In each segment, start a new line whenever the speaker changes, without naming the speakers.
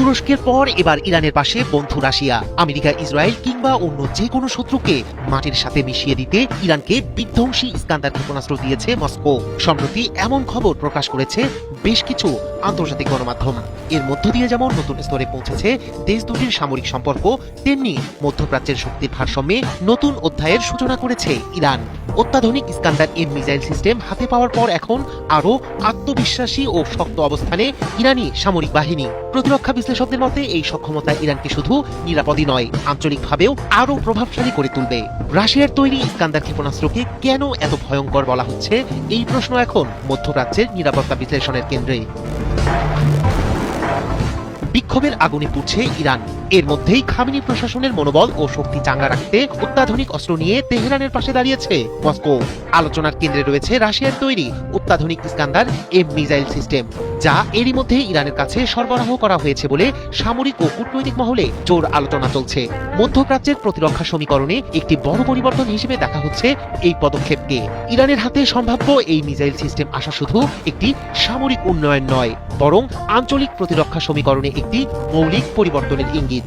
তুরস্কের পর এবার ইরানের পাশে বন্ধু রাশিয়া। আমেরিকা, ইসরায়েল কিংবা অন্য যে কোনো শত্রুকে মাটির সাথে মিশিয়ে দিতে ইরানকে বিধ্বংসী ইস্কান্দার ক্ষেপণাস্ত্র দিয়েছে মস্কো। সম্প্রতি এমন খবর প্রকাশ করেছে বেশ কিছু আন্তর্জাতিক গণমাধ্যম। এর মধ্য দিয়ে যেমন নতুন স্তরে পৌঁছেছে দেশ দুটির সামরিক সম্পর্ক, তেমনি মধ্যপ্রাচ্যের শক্তির ভারসাম্যে নতুন অধ্যায়ের সূচনা করেছে ইরান। অত্যাধুনিক ইস্কান্দার এম মিসাইল সিস্টেম হাতে পাওয়ার পর এখন আরও আত্মবিশ্বাসী ও শক্ত অবস্থানে ইরানি সামরিক বাহিনী। প্রতিরক্ষা বিশ্লেষকদের মতে এই সক্ষমতা ইরানকে শুধু নিরাপদই নয়, আঞ্চলিকভাবেও আরও প্রভাবশালী করে তুলবে। রাশিয়ার তৈরি ইস্কান্দার ক্ষেপণাস্ত্রকে কেন এত ভয়ঙ্কর বলা হচ্ছে, এই প্রশ্ন এখন মধ্যপ্রাচ্যের নিরাপত্তা বিশ্লেষণের কেন্দ্রে। বিক্ষোভের আগুনে পুড়ছে ইরান। এর মধ্যেই খামেনি প্রশাসনের মনোবল ও শক্তি চাঙ্গা রাখতে অত্যাধুনিক অস্ত্র নিয়ে তেহরানের পাশে দাঁড়িয়েছে মস্কো। আলোচনার কেন্দ্রে রয়েছে রাশিয়ার তৈরি অত্যাধুনিক ইস্কান্দার এম মিসাইল সিস্টেম, যা এরই মধ্যে ইরানের কাছে সরবরাহ করা হয়েছে বলে সামরিক ও কূটনৈতিক মহলে জোর আলোচনা চলছে। মধ্যপ্রাচ্যের প্রতিরক্ষা সমীকরণে একটি বড় পরিবর্তন হিসেবে দেখা হচ্ছে এই পদক্ষেপকে। ইরানের হাতে সম্ভাব্য এই মিসাইল সিস্টেম আসা শুধু একটি সামরিক উন্নয়ন নয়, বরং আঞ্চলিক প্রতিরক্ষা সমীকরণে একটি মৌলিক পরিবর্তনের ইঙ্গিত।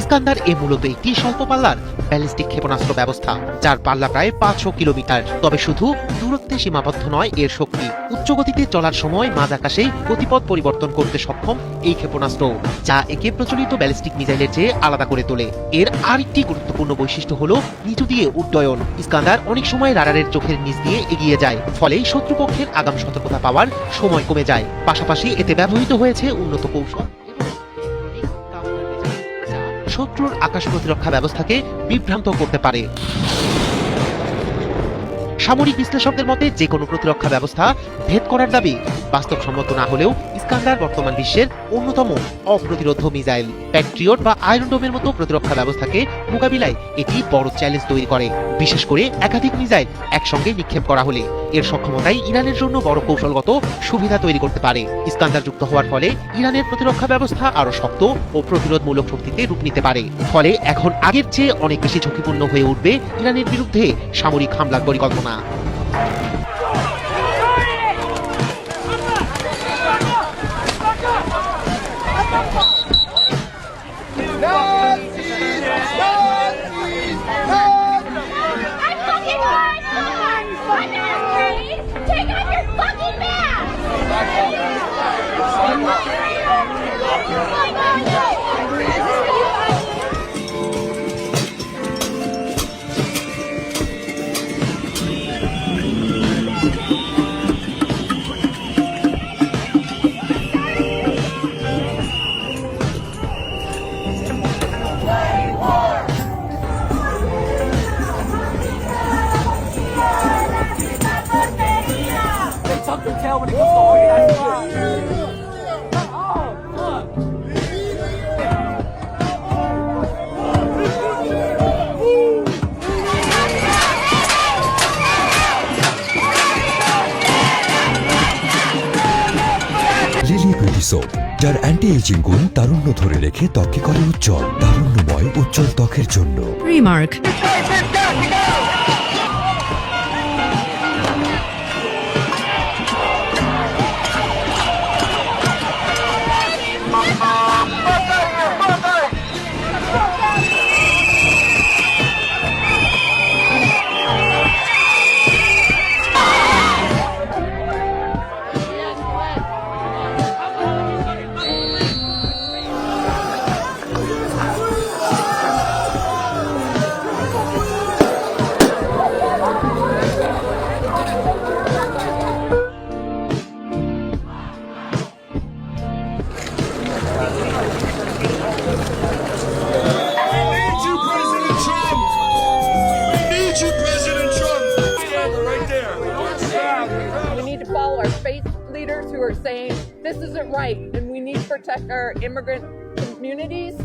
ইস্কান্দার এ মূলত একটি স্বল্প পাল্লার ব্যালিস্টিক ক্ষেপণাস্ত্র ব্যবস্থা, যার পাল্লা প্রায় 500 কিলোমিটার। তবে শুধু দূরত্বে সীমাবদ্ধ নয় এর শক্তি। উচ্চ গতিতে চলার সময় মাঝ আকাশেই গতিপথ পরিবর্তন করতে সক্ষম এই ক্ষেপণাস্ত্র, যা একে প্রচলিত ব্যালিস্টিক মিসাইলের চেয়ে আলাদা করে তোলে। এর আরেকটি গুরুত্বপূর্ণ বৈশিষ্ট্য হলো নিচু দিয়ে উড্ডয়ন। ইস্কান্দার অনেক সময় রাডারের চোখের নিচ দিয়ে এগিয়ে যায়, ফলে শত্রুপক্ষের আগাম সতর্কতা পাওয়ার সময় কমে যায়। পাশাপাশি এতে ব্যবহৃত হয়েছে উন্নত কৌশল, শত্রুর আকাশ প্রতিরক্ষা ব্যবস্থাকে বিভ্রান্ত করতে পারে। সামরিক বিশ্লেষকদের মতে যে কোনো প্রতিরক্ষা ব্যবস্থা ভেদ করার দাবি বাস্তবসম্মত না হলেও ইস্কান্দার বর্তমান বিশ্বের অন্যতম অপ্রতিরোধ্য মিসাইল। প্যাট্রিয়ট বা আয়রন ডোমের মতো প্রতিরক্ষা ব্যবস্থাকে মোকাবিলায় এটি বড় চ্যালেঞ্জ তৈরি করে, বিশেষ করে একাধিক মিসাইল একসঙ্গে নিক্ষেপ করা হলে। এর সক্ষমতাই ইরানের জন্য বড় কৌশলগত সুবিধা তৈরি করতে পারে। ইস্কান্দার যুক্ত হওয়ার ফলে ইরানের প্রতিরক্ষা ব্যবস্থা আরো শক্ত ও প্রতিরোধমূলক শক্তিতে রূপ নিতে পারে। ফলে এখন আগের চেয়ে অনেক বেশি ঝুঁকিপূর্ণ হয়ে উঠবে ইরানের বিরুদ্ধে সামরিক হামলার পরিকল্পনা।
Tuck your tail when it comes to organized crime.
Lily beauty soap, যার অ্যান্টি এজিং গুণ তারুণ্য ধরে রেখে ত্বকে করে উজ্জ্বল। তারুণ্যময় উজ্জ্বল ত্বকের জন্য
remark.
We need to follow our faith leaders who are saying this isn't right and we need to protect our immigrant communities.